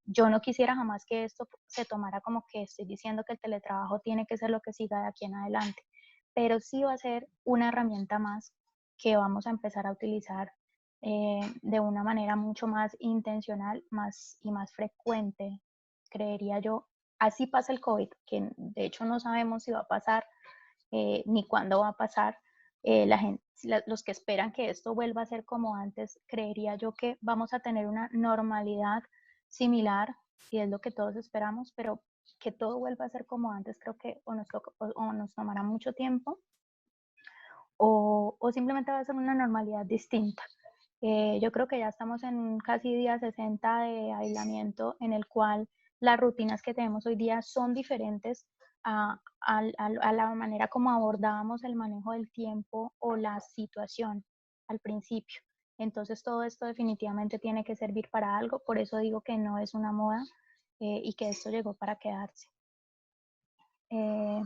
Yo no quisiera jamás que esto se tomara como que estoy diciendo que el teletrabajo tiene que ser lo que siga de aquí en adelante, pero sí va a ser una herramienta más que vamos a empezar a utilizar de una manera mucho más intencional y más frecuente, creería yo. Así pasa el COVID, que de hecho no sabemos si va a pasar ni cuándo va a pasar. Los que esperan que esto vuelva a ser como antes, creería yo que vamos a tener una normalidad similar, y es lo que todos esperamos, pero que todo vuelva a ser como antes, creo que o nos tomará mucho tiempo o simplemente va a ser una normalidad distinta. Yo creo que ya estamos en casi día 60 de aislamiento en el cual las rutinas que tenemos hoy día son diferentes a la manera como abordábamos el manejo del tiempo o la situación al principio. Entonces todo esto definitivamente tiene que servir para algo, por eso digo que no es una moda y que esto llegó para quedarse. Eh,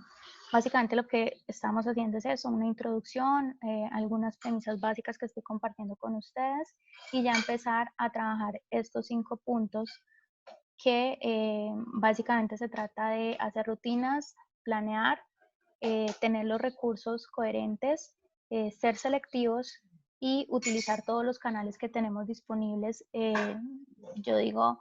Básicamente lo que estamos haciendo es eso, una introducción, algunas premisas básicas que estoy compartiendo con ustedes y ya empezar a trabajar estos 5 puntos que básicamente se trata de hacer rutinas, planear, tener los recursos coherentes, ser selectivos y utilizar todos los canales que tenemos disponibles. Yo digo,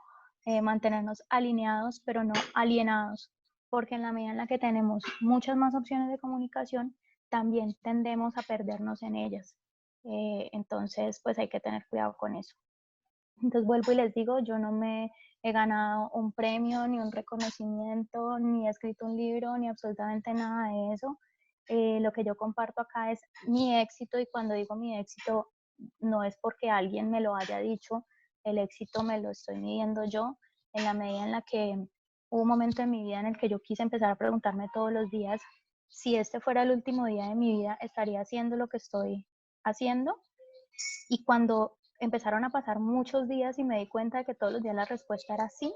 mantenernos alineados, pero no alienados, porque en la medida en la que tenemos muchas más opciones de comunicación, también tendemos a perdernos en ellas. Entonces, pues hay que tener cuidado con eso. Entonces vuelvo y les digo, yo no me he ganado un premio, ni un reconocimiento, ni he escrito un libro, ni absolutamente nada de eso. Lo que yo comparto acá es mi éxito, y cuando digo mi éxito no es porque alguien me lo haya dicho, el éxito me lo estoy midiendo yo en la medida en la que hubo un momento en mi vida en el que yo quise empezar a preguntarme todos los días si este fuera el último día de mi vida, estaría haciendo lo que estoy haciendo. Y cuando empezaron a pasar muchos días y me di cuenta de que todos los días la respuesta era sí,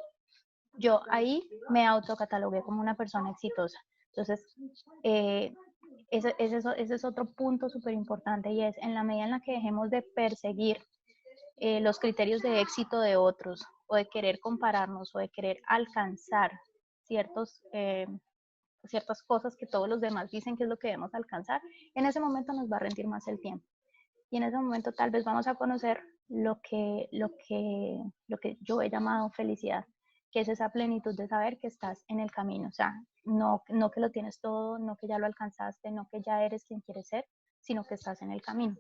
yo ahí me autocatalogué como una persona exitosa. Entonces, eh, ese es otro punto súper importante, y es en la medida en la que dejemos de perseguir los criterios de éxito de otros, o de querer compararnos, o de querer alcanzar ciertos, ciertas cosas que todos los demás dicen que es lo que debemos alcanzar, en ese momento nos va a rendir más el tiempo. Y en ese momento tal vez vamos a conocer lo que yo he llamado felicidad, que es esa plenitud de saber que estás en el camino. O sea, no que lo tienes todo, no que ya lo alcanzaste, no que ya eres quien quieres ser, sino que estás en el camino.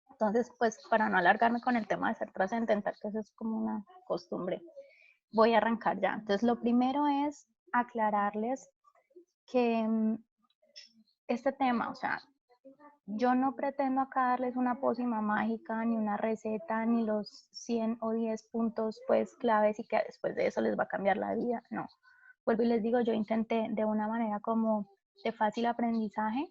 Entonces, pues para no alargarme con el tema de ser trascendental, que eso es como una costumbre, voy a arrancar ya. Entonces, lo primero es aclararles que este tema, o sea, yo no pretendo acá darles una pócima mágica, ni una receta, ni los 100 o 10 puntos pues claves y que después de eso les va a cambiar la vida. No. Vuelvo y les digo, yo intenté de una manera como de fácil aprendizaje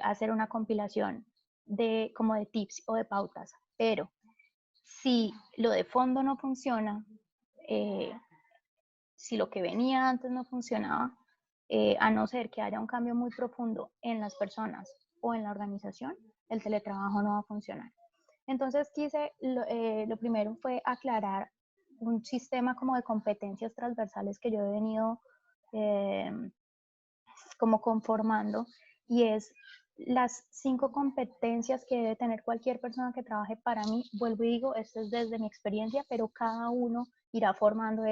hacer una compilación de como de tips o de pautas, pero si lo de fondo no funciona, eh, si lo que venía antes no funcionaba, a no ser que haya un cambio muy profundo en las personas o en la organización, el teletrabajo no va a funcionar. Entonces lo primero fue aclarar un sistema como de competencias transversales que yo he venido eh, como conformando, y es las 5 competencias que debe tener cualquier persona que trabaje para mí. Vuelvo y digo, esto es desde mi experiencia, pero cada uno irá formando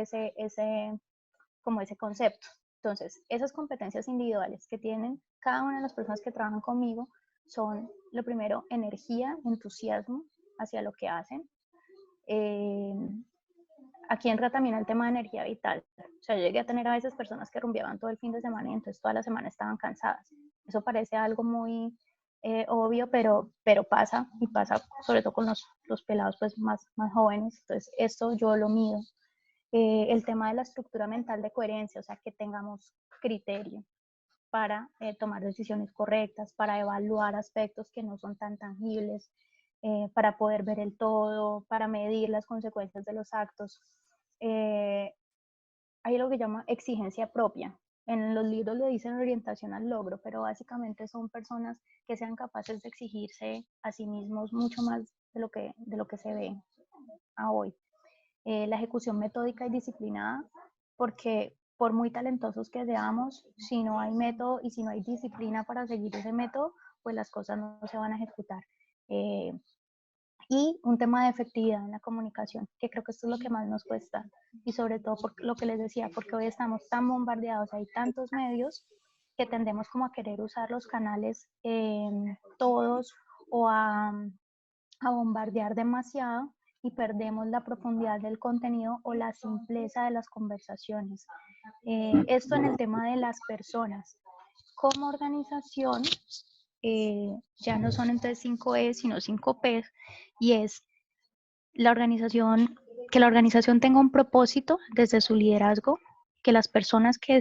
como ese concepto. Entonces, esas competencias individuales que tienen cada una de las personas que trabajan conmigo son, lo primero, energía, entusiasmo hacia lo que hacen. Eh, Aquí entra también el tema de energía vital. O sea, yo llegué a tener a veces personas que rumbeaban todo el fin de semana y entonces toda la semana estaban cansadas. Eso parece algo muy obvio, pero pasa, y pasa sobre todo con los pelados pues más jóvenes. Entonces, esto yo lo mido. El tema de la estructura mental de coherencia, o sea, que tengamos criterio para tomar decisiones correctas, para evaluar aspectos que no son tan tangibles, para poder ver el todo, para medir las consecuencias de los actos. Eh, Hay lo que llama exigencia propia. En los libros le dicen orientación al logro, pero básicamente son personas que sean capaces de exigirse a sí mismos mucho más de lo que se ve a hoy. La ejecución metódica y disciplinada, porque por muy talentosos que seamos, si no hay método y si no hay disciplina para seguir ese método, pues las cosas no se van a ejecutar. Y un tema de efectividad en la comunicación, que creo que esto es lo que más nos cuesta, y sobre todo por lo que les decía, porque hoy estamos tan bombardeados, hay tantos medios que tendemos como a querer usar los canales todos o a bombardear demasiado y perdemos la profundidad del contenido o la simpleza de las conversaciones. Esto en el tema de las personas. Como organización, ya no son entonces 5E, sino 5P, y es la organización, que la organización tenga un propósito desde su liderazgo, que las personas que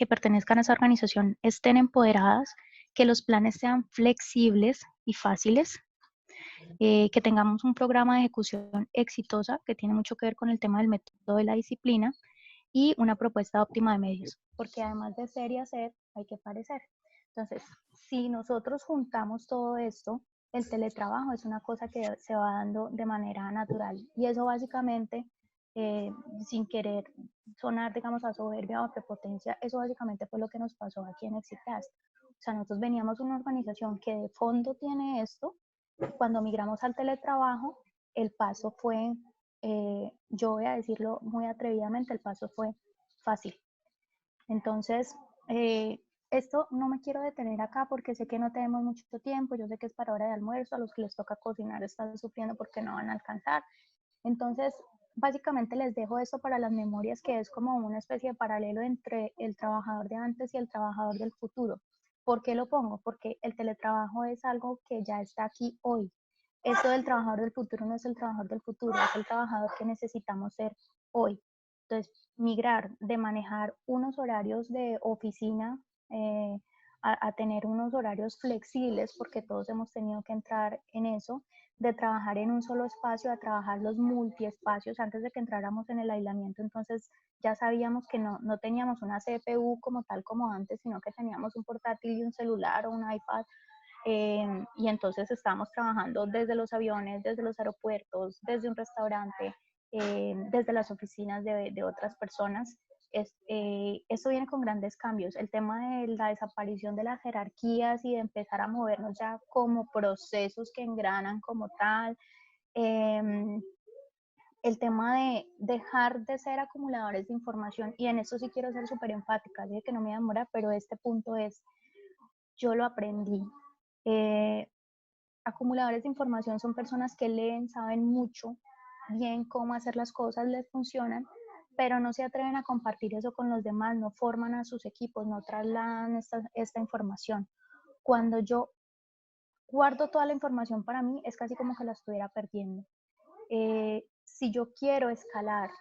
pertenezcan a esa organización estén empoderadas, que los planes sean flexibles y fáciles, que tengamos un programa de ejecución exitosa, que tiene mucho que ver con el tema del método de la disciplina, y una propuesta óptima de medios, porque además de ser y hacer, hay que parecer. Entonces, si nosotros juntamos todo esto, el teletrabajo es una cosa que se va dando de manera natural, y eso básicamente, sin querer sonar, digamos, a soberbia o a prepotencia, eso básicamente fue lo que nos pasó aquí en Exitcast. O sea, nosotros veníamos de una organización que de fondo tiene esto. Cuando migramos al teletrabajo, el paso fue, yo voy a decirlo muy atrevidamente, el paso fue fácil. Entonces, esto no me quiero detener acá porque sé que no tenemos mucho tiempo, yo sé que es para hora de almuerzo, a los que les toca cocinar están sufriendo porque no van a alcanzar. Entonces, básicamente les dejo esto para las memorias, que es como una especie de paralelo entre el trabajador de antes y el trabajador del futuro. ¿Por qué lo pongo? Porque el teletrabajo es algo que ya está aquí hoy. Esto del trabajador del futuro no es el trabajador del futuro, es el trabajador que necesitamos ser hoy. Entonces, migrar de manejar unos horarios de oficina a tener unos horarios flexibles, porque todos hemos tenido que entrar en eso, de trabajar en un solo espacio a trabajar los multiespacios antes de que entráramos en el aislamiento. Entonces ya sabíamos que no teníamos una CPU como tal como antes, sino que teníamos un portátil y un celular o un iPad. Y entonces estábamos trabajando desde los aviones, desde los aeropuertos, desde un restaurante, desde las oficinas de otras personas. Esto viene con grandes cambios. El tema de la desaparición de las jerarquías y de empezar a movernos ya como procesos que engranan como tal. El tema de dejar de ser acumuladores de información, y en esto sí quiero ser súper enfática, dije que no me voy a demorar, pero este punto es, yo lo aprendí. Acumuladores de información son personas que leen, saben mucho bien cómo hacer las cosas, les funcionan, pero no se atreven a compartir eso con los demás, no forman a sus equipos, no trasladan esta información. Cuando yo guardo toda la información para mí, es casi como que la estuviera perdiendo. Si yo quiero escalar,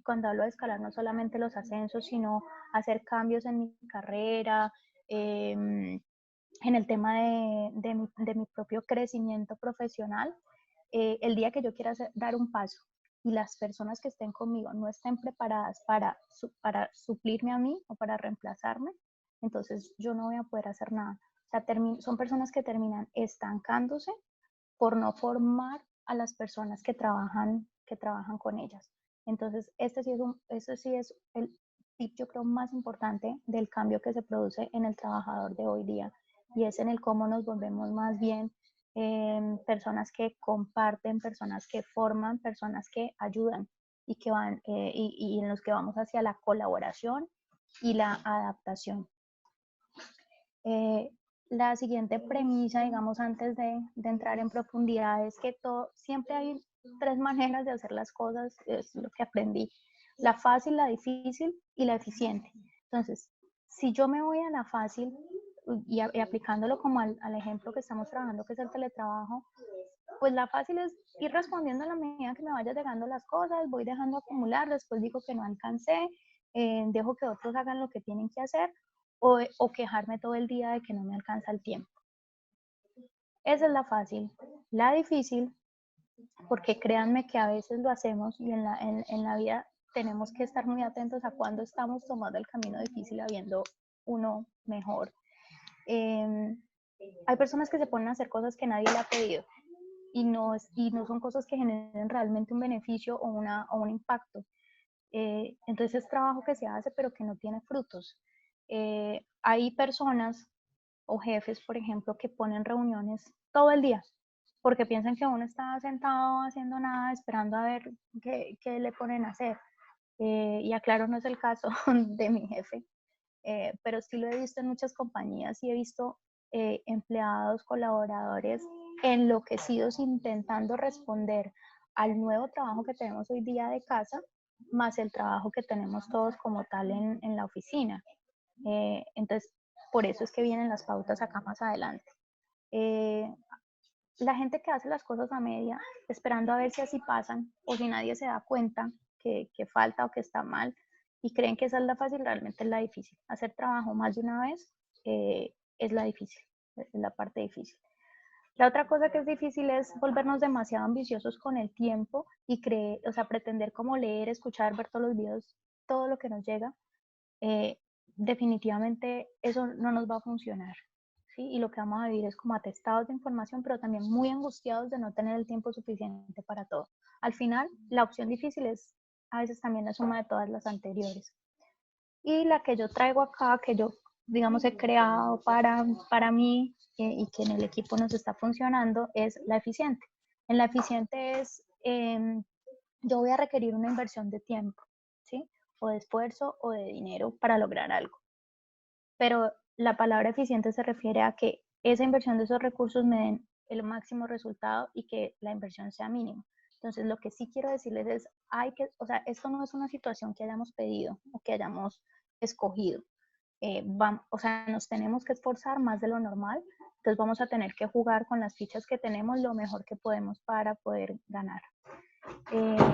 cuando hablo de escalar no solamente los ascensos, sino hacer cambios en mi carrera, en el tema de mi propio crecimiento profesional, el día que yo quiera dar un paso y las personas que estén conmigo no estén preparadas para suplirme a mí o para reemplazarme, entonces yo no voy a poder hacer nada. O sea, son personas que terminan estancándose por no formar a las personas que trabajan con ellas. Entonces, este sí es el tip, yo creo, más importante del cambio que se produce en el trabajador de hoy día, y es en el cómo nos volvemos más bien personas que comparten, personas que forman, personas que ayudan y que van y en los que vamos hacia la colaboración y la adaptación. La siguiente premisa, digamos, antes de entrar en profundidad, es que siempre hay tres maneras de hacer las cosas, es lo que aprendí: la fácil, la difícil y la eficiente. Entonces, si yo me voy a la fácil y aplicándolo como al ejemplo que estamos trabajando, que es el teletrabajo, pues la fácil es ir respondiendo a la medida que me vaya llegando las cosas, voy dejando acumular, después digo que no alcancé, dejo que otros hagan lo que tienen que hacer, o quejarme todo el día de que no me alcanza el tiempo. Esa es la fácil. La difícil, porque créanme que a veces lo hacemos y en la vida tenemos que estar muy atentos a cuando estamos tomando el camino difícil habiendo uno mejor. Hay personas que se ponen a hacer cosas que nadie le ha pedido, y no son cosas que generen realmente un beneficio o un impacto. Entonces es trabajo que se hace pero que no tiene frutos. Hay personas o jefes, por ejemplo, que ponen reuniones todo el día porque piensan que uno está sentado haciendo nada, esperando a ver qué le ponen a hacer. Y aclaro, no es el caso de mi jefe, pero sí lo he visto en muchas compañías y he visto empleados, colaboradores enloquecidos intentando responder al nuevo trabajo que tenemos hoy día de casa, más el trabajo que tenemos todos como tal en la oficina. Entonces, por eso es que vienen las pautas acá más adelante. Eh, la gente que hace las cosas a media, esperando a ver si así pasan, o si nadie se da cuenta que falta o que está mal, y creen que esa es la fácil, realmente es la difícil. Hacer trabajo más de una vez es la difícil, es la parte difícil. La otra cosa que es difícil es volvernos demasiado ambiciosos con el tiempo y creer, o sea, pretender como leer, escuchar, ver todos los videos, todo lo que nos llega. eh, Definitivamente eso no nos va a funcionar. ¿Sí? Y lo que vamos a vivir es como atestados de información, pero también muy angustiados de no tener el tiempo suficiente para todo. Al final, la opción difícil es a veces también la suma de todas las anteriores. Y la que yo traigo acá, que yo, digamos, he creado para mí y que en el equipo nos está funcionando, es la eficiente. En la eficiente es, yo voy a requerir una inversión de tiempo, ¿sí? O de esfuerzo o de dinero para lograr algo. Pero la palabra eficiente se refiere a que esa inversión de esos recursos me den el máximo resultado y que la inversión sea mínima. Entonces, lo que sí quiero decirles es, o sea, esto no es una situación que hayamos pedido o que hayamos escogido. O sea, nos tenemos que esforzar más de lo normal, entonces vamos a tener que jugar con las fichas que tenemos lo mejor que podemos para poder ganar.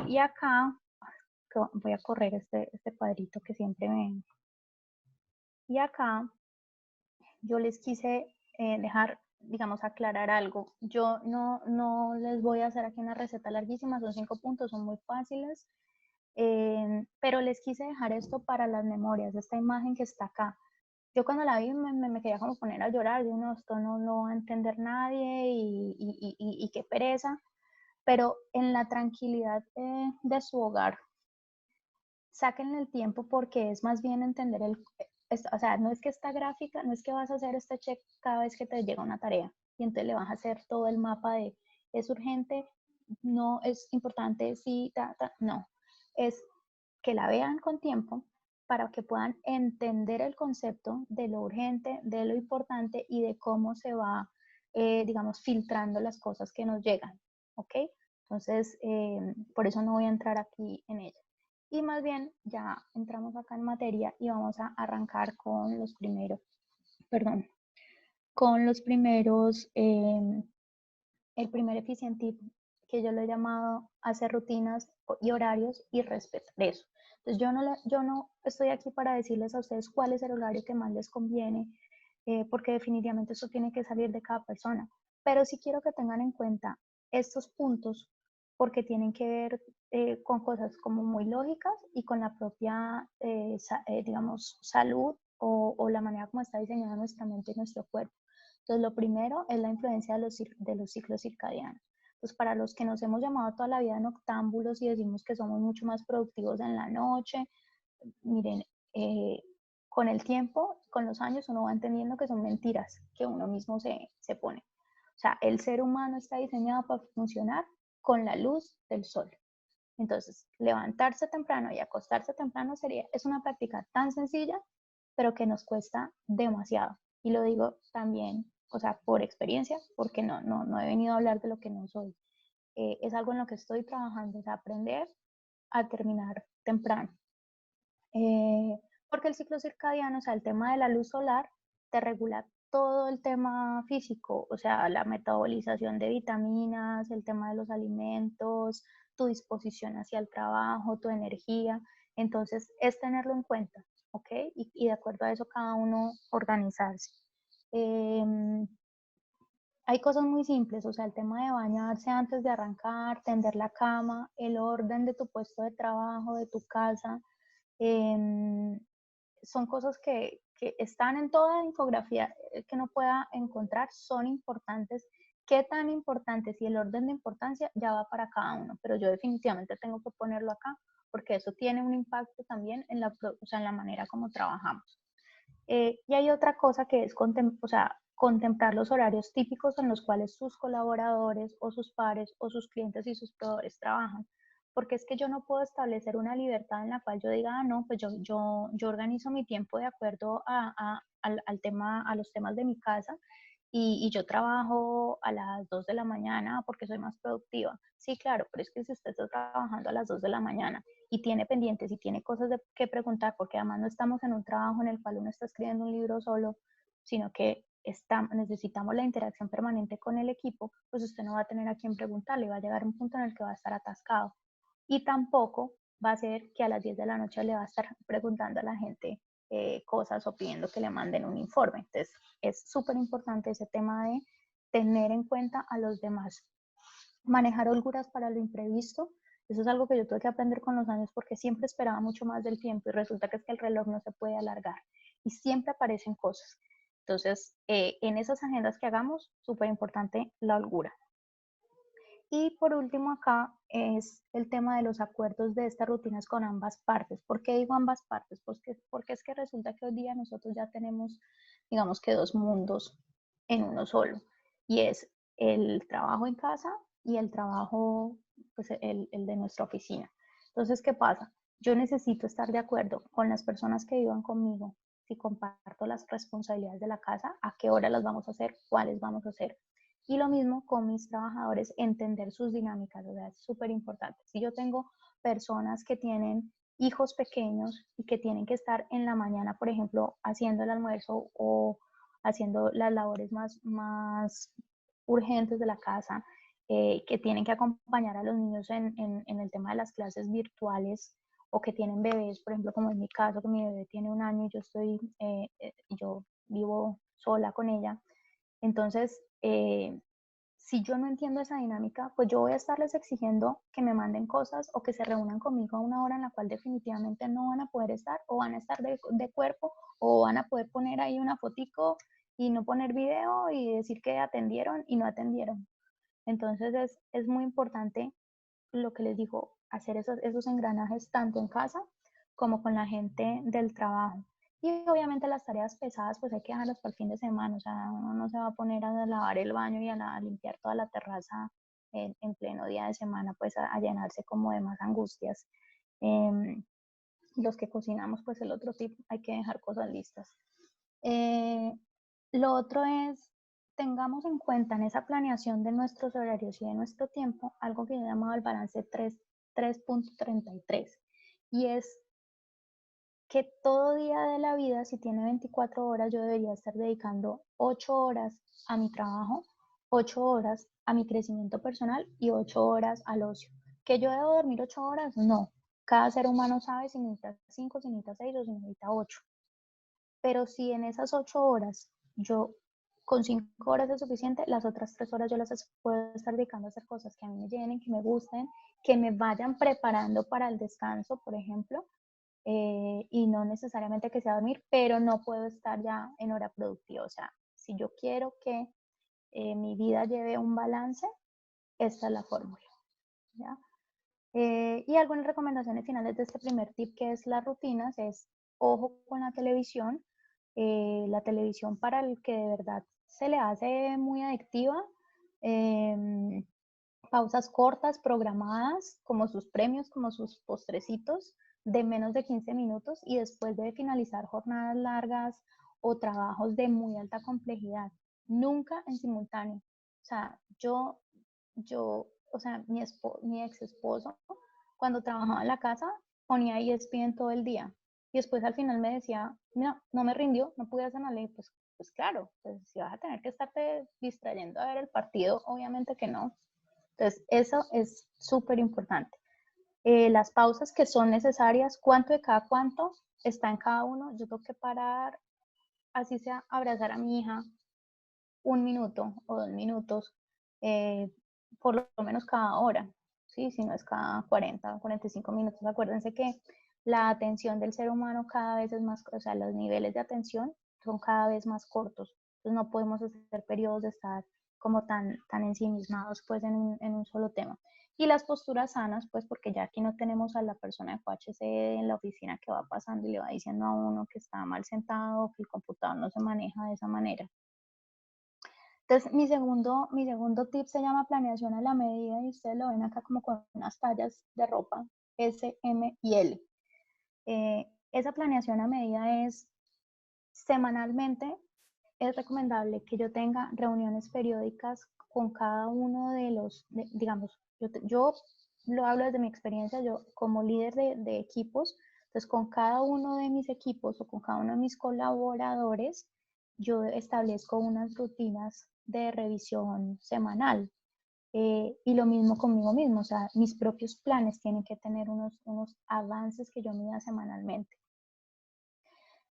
Y acá voy a correr este cuadrito que siempre me... Y acá yo les quise dejar, digamos, aclarar algo. Yo no les voy a hacer aquí una receta larguísima, son 5 puntos, son muy fáciles, pero les quise dejar esto para las memorias, esta imagen que está acá. Yo cuando la vi me quería como poner a llorar, yo no, esto no lo va a entender nadie y qué pereza, pero en la tranquilidad de su hogar, sáquenle el tiempo porque es más bien entender o sea, no es que esta gráfica, no es que vas a hacer este check cada vez que te llega una tarea y entonces le vas a hacer todo el mapa de es urgente, no es importante, sí, no, es que la vean con tiempo para que puedan entender el concepto de lo urgente, de lo importante y de cómo se va, digamos, filtrando las cosas que nos llegan, ¿ok? Entonces, por eso no voy a entrar aquí en ello. Y más bien ya entramos acá en materia y vamos a arrancar con los primeros, perdón, con los primeros, el primer efficient tip que yo lo he llamado hacer rutinas y horarios y respetar eso. Entonces yo no estoy aquí para decirles a ustedes cuál es el horario que más les conviene, porque definitivamente eso tiene que salir de cada persona, pero sí quiero que tengan en cuenta estos puntos porque tienen que ver con cosas como muy lógicas y con la propia, digamos, salud o la manera como está diseñada nuestra mente y nuestro cuerpo. Entonces, lo primero es la influencia de los ciclos circadianos. Entonces, para los que nos hemos llamado toda la vida noctámbulos y decimos que somos mucho más productivos en la noche, miren, con el tiempo, con los años, uno va entendiendo que son mentiras que uno mismo se pone. O sea, el ser humano está diseñado para funcionar con la luz del sol. Entonces, levantarse temprano y acostarse temprano es una práctica tan sencilla, pero que nos cuesta demasiado. Y lo digo también, o sea, por experiencia, porque no he venido a hablar de lo que no soy. Es algo en lo que estoy trabajando, es aprender a terminar temprano. Porque el ciclo circadiano, o sea, el tema de la luz solar, te regula todo el tema físico, o sea, la metabolización de vitaminas, el tema de los alimentos, tu disposición hacia el trabajo, tu energía. Entonces, es tenerlo en cuenta, ¿ok? Y de acuerdo a eso, cada uno organizarse. Hay cosas muy simples, o sea, el tema de bañarse antes de arrancar, tender la cama, el orden de tu puesto de trabajo, de tu casa, eh, son cosas que están en toda infografía que no pueda encontrar, son importantes qué tan importante, si el orden de importancia ya va para cada uno, pero yo definitivamente tengo que ponerlo acá porque eso tiene un impacto también en en la manera como trabajamos. Y hay otra cosa que es contemplar los horarios típicos en los cuales sus colaboradores o sus pares o sus clientes y sus proveedores trabajan. Porque es que yo no puedo establecer una libertad en la cual yo diga, no, pues yo organizo mi tiempo de acuerdo al tema, a los temas de mi casa y yo trabajo a las 2 de la mañana porque soy más productiva. Sí, claro, pero es que si usted está trabajando a las 2 de la mañana y tiene pendientes y tiene cosas que preguntar, porque además no estamos en un trabajo en el cual uno está escribiendo un libro solo, sino que necesitamos la interacción permanente con el equipo, pues usted no va a tener a quien preguntarle, va a llegar un punto en el que va a estar atascado. Y tampoco va a ser que a las 10 de la noche le va a estar preguntando a la gente cosas o pidiendo que le manden un informe. Entonces, es súper importante ese tema de tener en cuenta a los demás. Manejar holguras para lo imprevisto, eso es algo que yo tuve que aprender con los años porque siempre esperaba mucho más del tiempo y resulta que es que el reloj no se puede alargar y siempre aparecen cosas. Entonces, en esas agendas que hagamos, súper importante la holgura. Y por último acá es el tema de los acuerdos de estas rutinas con ambas partes. ¿Por qué digo ambas partes? Porque es que resulta que hoy día nosotros ya tenemos, digamos que dos mundos en uno solo. Y es el trabajo en casa y el trabajo, pues el de nuestra oficina. Entonces, ¿qué pasa? Yo necesito estar de acuerdo con las personas que vivan conmigo. Si comparto las responsabilidades de la casa, a qué hora las vamos a hacer, cuáles vamos a hacer, y lo mismo con mis trabajadores, entender sus dinámicas, o sea, es súper importante. Si yo tengo personas que tienen hijos pequeños y que tienen que estar en la mañana, por ejemplo, haciendo el almuerzo o haciendo las labores más urgentes de la casa, que tienen que acompañar a los niños en el tema de las clases virtuales o que tienen bebés, por ejemplo, como en mi caso, que mi bebé tiene 1 año y yo vivo sola con ella. Entonces, si yo no entiendo esa dinámica, pues yo voy a estarles exigiendo que me manden cosas o que se reúnan conmigo a una hora en la cual definitivamente no van a poder estar o van a estar de cuerpo o van a poder poner ahí una fotico y no poner video y decir que atendieron y no atendieron. Entonces es muy importante lo que les digo, hacer esos engranajes tanto en casa como con la gente del trabajo. Y obviamente las tareas pesadas pues hay que dejarlas para el fin de semana, o sea, uno no se va a poner a lavar el baño y a limpiar toda la terraza en pleno día de semana, pues a llenarse como de más angustias. Eh, los que cocinamos pues el otro tipo, hay que dejar cosas listas. Eh, lo otro es, tengamos en cuenta en esa planeación de nuestros horarios y de nuestro tiempo, algo que yo llamaba el balance 3.33, y es que todo día de la vida, si tiene 24 horas, yo debería estar dedicando 8 horas a mi trabajo, 8 horas a mi crecimiento personal y 8 horas al ocio. ¿Que yo debo dormir 8 horas? No. Cada ser humano sabe si necesita 5, si necesita 6 o si necesita 8. Pero si en esas 8 horas yo con 5 horas es suficiente, las otras 3 horas yo las puedo estar dedicando a hacer cosas que a mí me llenen, que me gusten, que me vayan preparando para el descanso, por ejemplo, y no necesariamente que sea dormir, pero no puedo estar ya en hora productiva. O sea, si yo quiero que mi vida lleve un balance, esta es la fórmula. ¿Ya? Y algunas recomendaciones finales de este primer tip, que es las rutinas, es ojo con la televisión para el que de verdad se le hace muy adictiva, eh, pausas cortas, programadas, como sus premios, como sus postrecitos, de menos de 15 minutos y después de finalizar jornadas largas o trabajos de muy alta complejidad, nunca en simultáneo. O sea, o sea, mi ex esposo, cuando trabajaba en la casa, ponía ESPN todo el día. Y después al final me decía, mira, no me rindió, no pude hacer nada. Pues claro, pues si vas a tener que estarte distrayendo a ver el partido, obviamente que no. Entonces, eso es súper importante. Las pausas que son necesarias, cuánto de cada cuánto está en cada uno. Yo tengo que parar, así sea, abrazar a mi hija 1 minuto o 2 minutos, eh, por lo menos cada hora, ¿sí? Si no es cada 40 o 45 minutos. Acuérdense que la atención del ser humano cada vez es más, o sea, los niveles de atención son cada vez más cortos. Entonces no podemos hacer periodos de estar como tan ensimismados pues en un solo tema. Y las posturas sanas, pues porque ya aquí no tenemos a la persona de QHC en la oficina que va pasando y le va diciendo a uno que está mal sentado, que el computador no se maneja de esa manera. Entonces, mi segundo tip se llama planeación a la medida y ustedes lo ven acá como con unas tallas de ropa S, M y L. Esa planeación a medida es semanalmente, es recomendable que yo tenga reuniones periódicas con cada uno de los, digamos, yo lo hablo desde mi experiencia, yo como líder de equipos, entonces con cada uno de mis equipos o con cada uno de mis colaboradores, yo establezco unas rutinas de revisión semanal. Y lo mismo conmigo mismo, o sea, mis propios planes tienen que tener unos avances que yo mida semanalmente.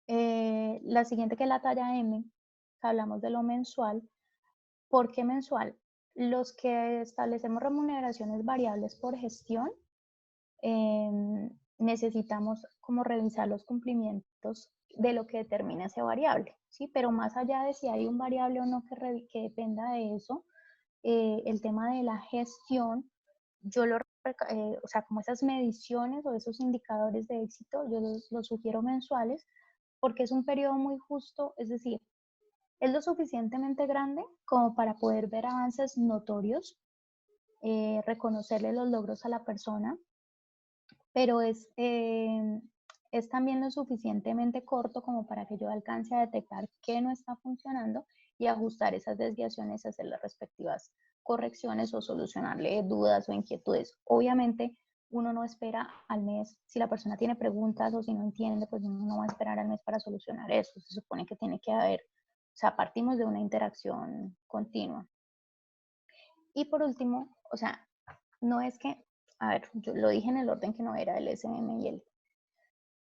La siguiente que es la talla M, hablamos de lo mensual. ¿Por qué mensual? Los que establecemos remuneraciones variables por gestión, necesitamos como revisar los cumplimientos de lo que determina ese variable, ¿sí? Pero más allá de si hay un variable o no que dependa de eso, el tema de la gestión, yo o sea, como esas mediciones o esos indicadores de éxito, yo los sugiero mensuales porque es un periodo muy justo, es decir, es lo suficientemente grande como para poder ver avances notorios, reconocerle los logros a la persona, pero es también lo suficientemente corto como para que yo alcance a detectar qué no está funcionando y ajustar esas desviaciones, hacer las respectivas correcciones o solucionarle dudas o inquietudes. Obviamente, uno no espera al mes, si la persona tiene preguntas o si no entiende, pues uno no va a esperar al mes para solucionar eso. Se supone que tiene que haber, o sea, partimos de una interacción continua. Y por último, o sea, no es que, a ver, yo lo dije en el orden que no era el SM y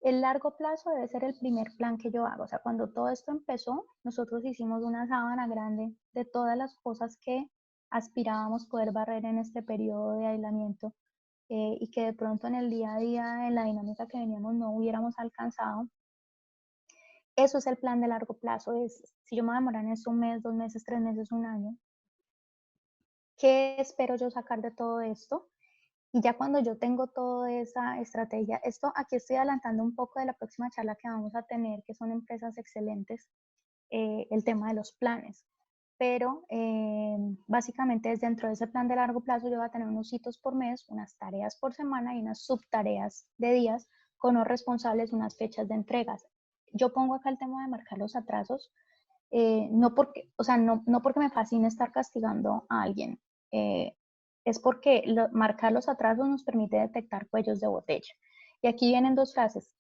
el largo plazo debe ser el primer plan que yo hago. O sea, cuando todo esto empezó, nosotros hicimos una sábana grande de todas las cosas que aspirábamos poder barrer en este periodo de aislamiento y que de pronto en el día a día, en la dinámica que veníamos, no hubiéramos alcanzado. Eso es el plan de largo plazo. Es, si yo me voy a demorar en esto un mes, 2 meses, 3 meses, un año, ¿qué espero yo sacar de todo esto? Y ya cuando yo tengo toda esa estrategia, esto aquí estoy adelantando un poco de la próxima charla que vamos a tener, que son empresas excelentes, el tema de los planes. Pero básicamente es dentro de ese plan de largo plazo yo voy a tener unos hitos por mes, unas tareas por semana y unas subtareas de días con los responsables, unas fechas de entregas. Yo pongo acá el tema de marcar los atrasos, no porque, o sea, no porque me fascine estar castigando a alguien, es porque marcar los atrasos nos permite detectar cuellos de botella. Y aquí vienen dos frases,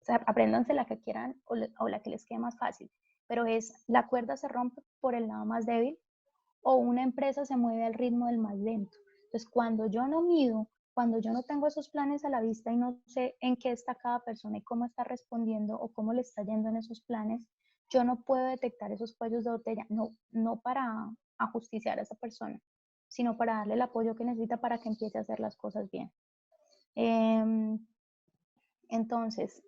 o sea, apréndanse la que quieran o la que les quede más fácil, pero es la cuerda se rompe por el lado más débil o una empresa se mueve al ritmo del más lento. Entonces, cuando yo no mido, cuando yo no tengo esos planes a la vista y no sé en qué está cada persona y cómo está respondiendo o cómo le está yendo en esos planes, yo no puedo detectar esos cuellos de botella, no para ajusticiar a esa persona, sino para darle el apoyo que necesita para que empiece a hacer las cosas bien. Entonces,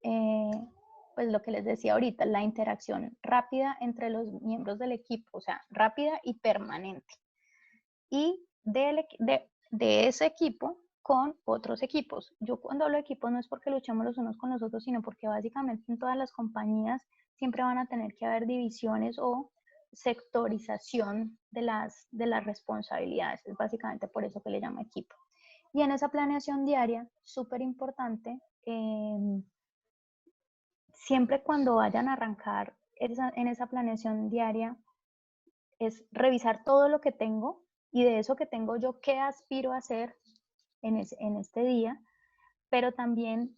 pues lo que les decía ahorita, la interacción rápida entre los miembros del equipo, o sea, rápida y permanente. Y de ese equipo con otros equipos. Yo cuando hablo de equipos no es porque luchemos los unos con los otros, sino porque básicamente en todas las compañías siempre van a tener que haber divisiones o sectorización de las responsabilidades. Es básicamente por eso que le llamo equipo. Y en esa planeación diaria, súper importante, siempre cuando vayan a arrancar en esa planeación diaria, es revisar todo lo que tengo y de eso que tengo yo, qué aspiro a hacer en este día, pero también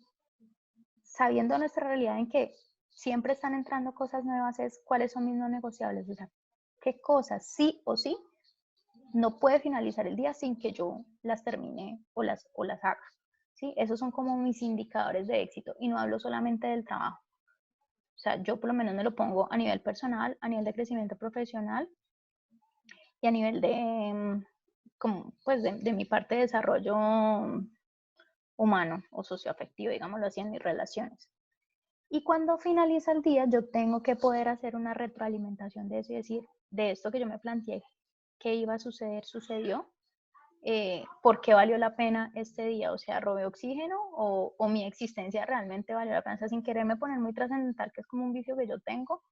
sabiendo nuestra realidad en que siempre están entrando cosas nuevas, es cuáles son mis no negociables, o sea, qué cosas sí o sí no puede finalizar el día sin que yo las termine o las haga. ¿Sí? Esos son como mis indicadores de éxito y no hablo solamente del trabajo. O sea, yo por lo menos me lo pongo a nivel personal, a nivel de crecimiento profesional y a nivel de, como, pues de mi parte de desarrollo humano o socioafectivo, digámoslo así, en mis relaciones. Y cuando finaliza el día, yo tengo que poder hacer una retroalimentación de eso y decir, de esto que yo me planteé, qué iba a suceder, sucedió. ¿Por qué valió la pena este día? O sea, ¿robé oxígeno o mi existencia realmente valió la pena? O sea, sin quererme poner muy trascendental, que es como un vicio que yo tengo,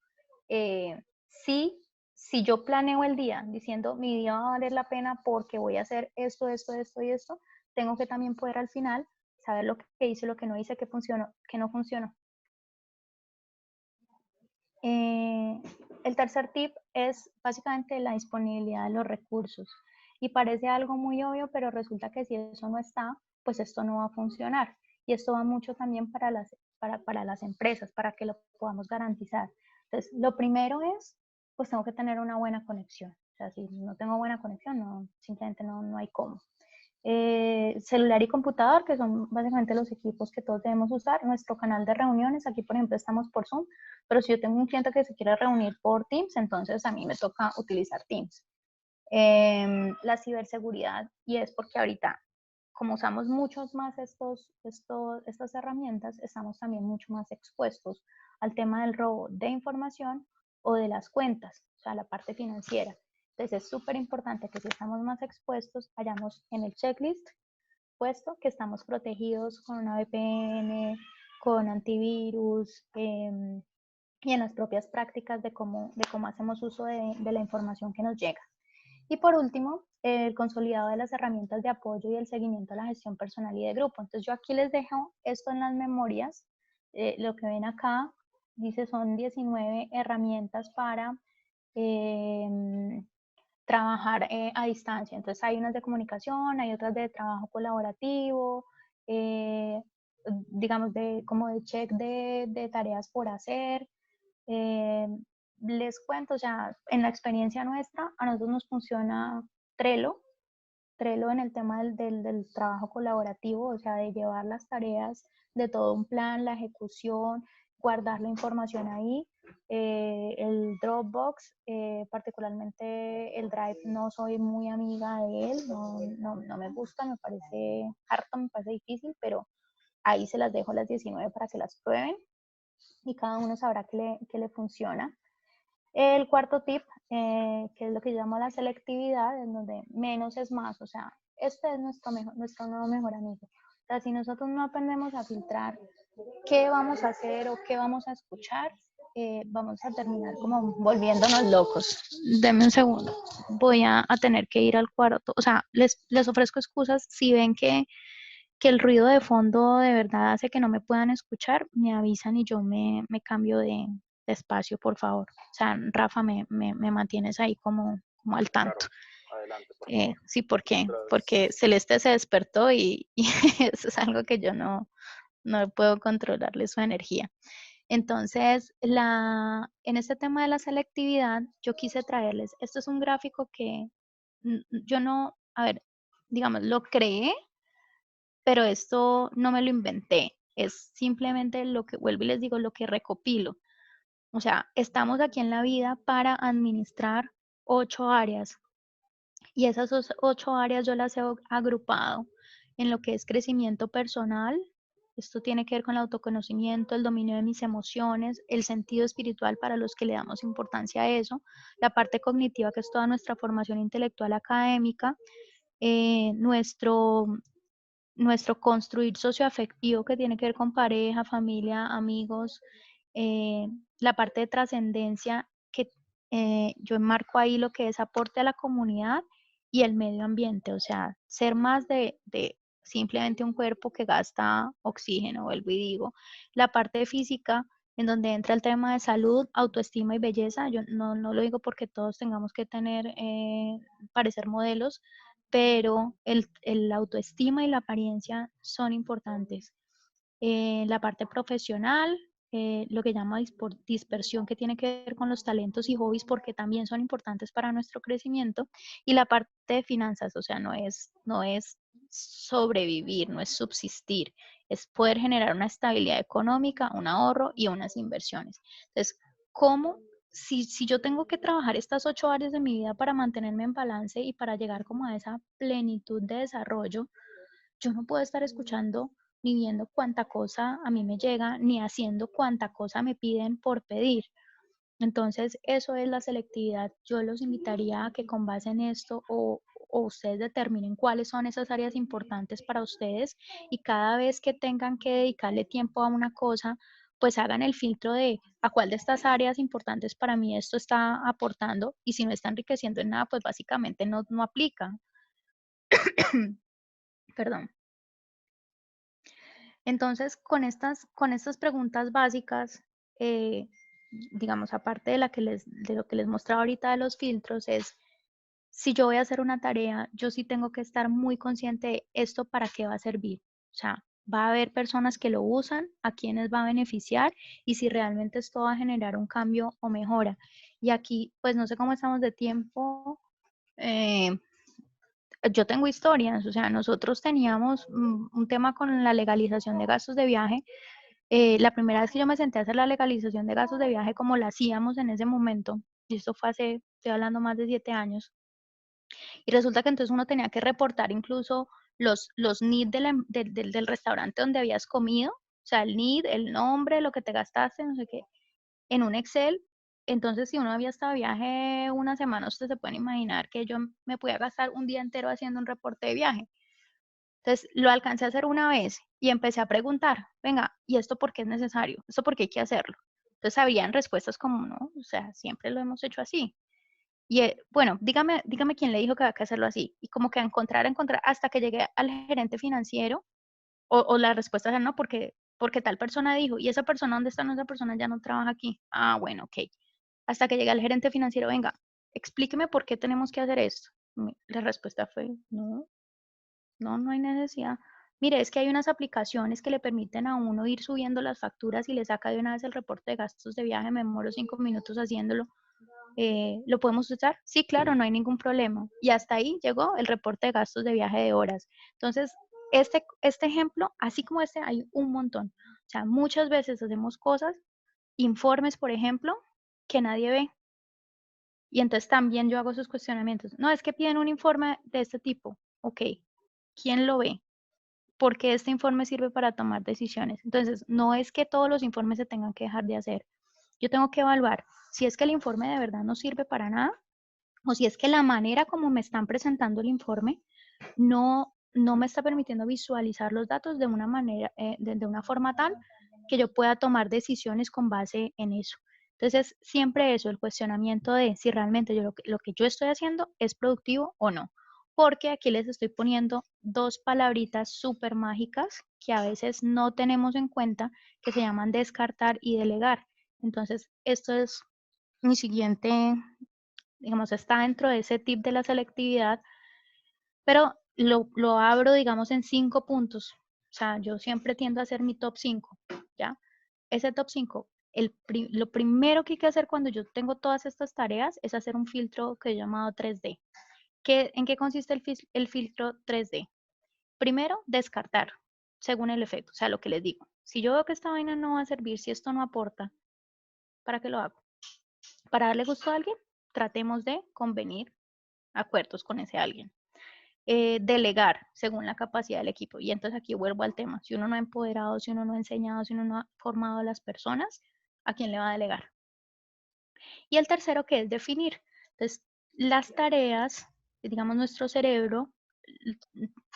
sí, si yo planeo el día diciendo mi día va a valer la pena porque voy a hacer esto, esto, esto y esto, tengo que también poder al final saber lo que hice, lo que no hice, qué funcionó, qué no funcionó. El tercer tip es básicamente la disponibilidad de los recursos. Y parece algo muy obvio, pero resulta que si eso no está, pues esto no va a funcionar. Y esto va mucho también para las empresas, para que lo podamos garantizar. Entonces, lo primero es, pues tengo que tener una buena conexión. O sea, si no tengo buena conexión, no, simplemente no hay cómo. Celular y computador, que son básicamente los equipos que todos debemos usar, nuestro canal de reuniones, aquí por ejemplo estamos por Zoom, pero si yo tengo un cliente que se quiere reunir por Teams, entonces a mí me toca utilizar Teams. La ciberseguridad, y es porque ahorita, como usamos muchos más estas herramientas, estamos también mucho más expuestos al tema del robo de información o de las cuentas, o sea, la parte financiera. Entonces es súper importante que si estamos más expuestos, hayamos en el checklist puesto que estamos protegidos con una VPN, con antivirus, y en las propias prácticas de cómo hacemos uso de la información que nos llega. Y por último, el consolidado de las herramientas de apoyo y el seguimiento a la gestión personal y de grupo. Entonces yo aquí les dejo esto en las memorias. Lo que ven acá dice son 19 herramientas para trabajar a distancia. Entonces hay unas de comunicación, hay otras de trabajo colaborativo, eh, digamos como de check de tareas por hacer. Eh, Les cuento, o sea, en la experiencia nuestra, a nosotros nos funciona Trello, Trello en el tema del trabajo colaborativo, o sea, de llevar las tareas de todo un plan, la ejecución, guardar la información ahí. El Dropbox, particularmente el Drive, no soy muy amiga de él, no me gusta, me parece harto, me parece difícil, pero ahí se las dejo las 19 para que las prueben y cada uno sabrá qué le funciona. El cuarto tip, que es lo que yo llamo la selectividad, en donde menos es más, o sea, este es nuestro nuevo mejor amigo. O sea, si nosotros no aprendemos a filtrar qué vamos a hacer o qué vamos a escuchar, vamos a terminar como volviéndonos locos. Denme un segundo, voy a tener que ir al cuarto, o sea, les ofrezco excusas si ven que el ruido de fondo de verdad hace que no me puedan escuchar, me avisan y yo me cambio de espacio, por favor. O sea, Rafa, me mantienes ahí como al tanto. Claro, adelante, por favor. Sí, ¿por qué? Mientras, Porque Celeste se despertó y eso es algo que yo no puedo controlarle su energía. Entonces, en este tema de la selectividad, yo quise traerles, esto es un gráfico que yo no, a ver, digamos, lo creé, pero esto no me lo inventé, es simplemente lo que vuelvo y les digo, lo que recopilo. O sea, estamos aquí en la vida para administrar 8 áreas y esas 8 áreas yo las he agrupado en lo que es crecimiento personal. Esto tiene que ver con el autoconocimiento, el dominio de mis emociones, el sentido espiritual para los que le damos importancia a eso, la parte cognitiva que es toda nuestra formación intelectual académica, nuestro construir socioafectivo que tiene que ver con pareja, familia, amigos, eh, la parte de trascendencia que yo enmarco ahí lo que es aporte a la comunidad y el medio ambiente, o sea, ser más de simplemente un cuerpo que gasta oxígeno, vuelvo y digo, la parte física en donde entra el tema de salud, autoestima y belleza, yo no lo digo porque todos tengamos que tener, parecer modelos, pero el autoestima y la apariencia son importantes. La parte profesional, lo que llama dispersión, que tiene que ver con los talentos y hobbies, porque también son importantes para nuestro crecimiento, y la parte de finanzas, o sea, no es sobrevivir, no es subsistir, es poder generar una estabilidad económica, un ahorro y unas inversiones. Entonces, ¿cómo si yo tengo que trabajar estas 8 áreas de mi vida para mantenerme en balance y para llegar como a esa plenitud de desarrollo, yo no puedo estar escuchando ni viendo cuánta cosa a mí me llega, ni haciendo cuánta cosa me piden por pedir? Entonces, eso es la selectividad. Yo los invitaría a que con base en esto o ustedes determinen cuáles son esas áreas importantes para ustedes y cada vez que tengan que dedicarle tiempo a una cosa, pues hagan el filtro de a cuál de estas áreas importantes para mí esto está aportando y si no está enriqueciendo en nada, pues básicamente no aplica. Perdón. Entonces, con estas preguntas básicas, eh, digamos, aparte de, de lo que les mostraba ahorita de los filtros, es si yo voy a hacer una tarea, yo sí tengo que estar muy consciente de esto para qué va a servir. O sea, va a haber personas que lo usan, a quienes va a beneficiar y si realmente esto va a generar un cambio o mejora. Y aquí, pues no sé cómo estamos de tiempo. eh, yo tengo historias, o sea, nosotros teníamos un tema con la legalización de gastos de viaje. La primera vez que yo me senté a hacer la legalización de gastos de viaje como la hacíamos en ese momento, y esto fue hace, estoy hablando más de 7 años, y resulta que entonces uno tenía que reportar incluso los NID del restaurante donde habías comido, o sea, el NID, el nombre, lo que te gastaste, no sé qué, en un Excel. Entonces, si uno había estado de viaje una semana, ustedes se pueden imaginar que yo me podía gastar un día entero haciendo un reporte de viaje. Entonces, lo alcancé a hacer una vez y empecé a preguntar, venga, ¿y esto por qué es necesario? ¿Esto por qué hay que hacerlo? Entonces, habían respuestas como, no, o sea, siempre lo hemos hecho así. Y bueno, dígame quién le dijo que había que hacerlo así. Y como que a encontrar, hasta que llegué al gerente financiero, o la respuesta era no, porque tal persona dijo, y esa persona, ¿dónde está? No, esa persona ya no trabaja aquí. Ah, bueno, ok. Hasta que llegué al gerente financiero, venga, explíqueme por qué tenemos que hacer esto. La respuesta fue, no hay necesidad. Mire, es que hay unas aplicaciones que le permiten a uno ir subiendo las facturas y le saca de una vez el reporte de gastos de viaje, me demoro 5 minutos haciéndolo. ¿Lo podemos usar? Sí, claro, no hay ningún problema. Y hasta ahí llegó el reporte de gastos de viaje de horas. Entonces, este ejemplo, así como este, hay un montón. O sea, muchas veces hacemos cosas, informes, por ejemplo, que nadie ve. Y entonces también yo hago esos cuestionamientos. No, es que piden un informe de este tipo. Ok, ¿quién lo ve? Porque este informe sirve para tomar decisiones. Entonces, no es que todos los informes se tengan que dejar de hacer. Yo tengo que evaluar si es que el informe de verdad no sirve para nada o si es que la manera como me están presentando el informe no me está permitiendo visualizar los datos de una manera, de una forma tal que yo pueda tomar decisiones con base en eso. Entonces, siempre eso, el cuestionamiento de si realmente lo que yo estoy haciendo es productivo o no. Porque aquí les estoy poniendo dos palabritas súper mágicas que a veces no tenemos en cuenta, que se llaman descartar y delegar. Entonces, esto es mi siguiente, digamos, está dentro de ese tip de la selectividad, pero lo abro, digamos, en 5 puntos. O sea, yo siempre tiendo a hacer mi top 5, ¿ya? Ese top 5, lo primero que hay que hacer cuando yo tengo todas estas tareas es hacer un filtro que he llamado 3D. ¿En qué consiste el filtro 3D? Primero, descartar, según el efecto, o sea, lo que les digo. Si yo veo que esta vaina no va a servir, si esto no aporta, ¿para qué lo hago? Para darle gusto a alguien, tratemos de convenir acuerdos con ese alguien. Delegar según la capacidad del equipo. Y entonces aquí vuelvo al tema. Si uno no ha empoderado, si uno no ha enseñado, si uno no ha formado a las personas, ¿a quién le va a delegar? Y el tercero que es definir. Entonces, las tareas, digamos, nuestro cerebro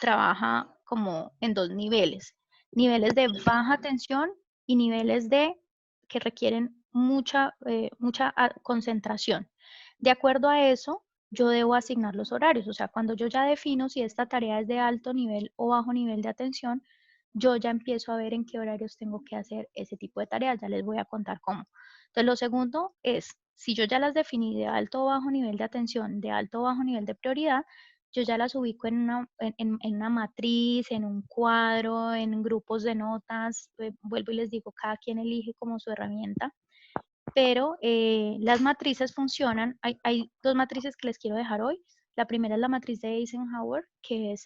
trabaja como en dos niveles. Niveles de baja tensión y niveles de que requieren mucha concentración. De acuerdo a eso, yo debo asignar los horarios. O sea, cuando yo ya defino si esta tarea es de alto nivel o bajo nivel de atención, yo ya empiezo a ver en qué horarios tengo que hacer ese tipo de tareas. Ya les voy a contar cómo. Entonces, lo segundo es, si yo ya las definí de alto o bajo nivel de atención, de alto o bajo nivel de prioridad, yo ya las ubico en una matriz, en un cuadro, en grupos de notas. Vuelvo y les digo, cada quien elige como su herramienta, pero las matrices funcionan. Hay dos matrices que les quiero dejar hoy. La primera es la matriz de Eisenhower, que es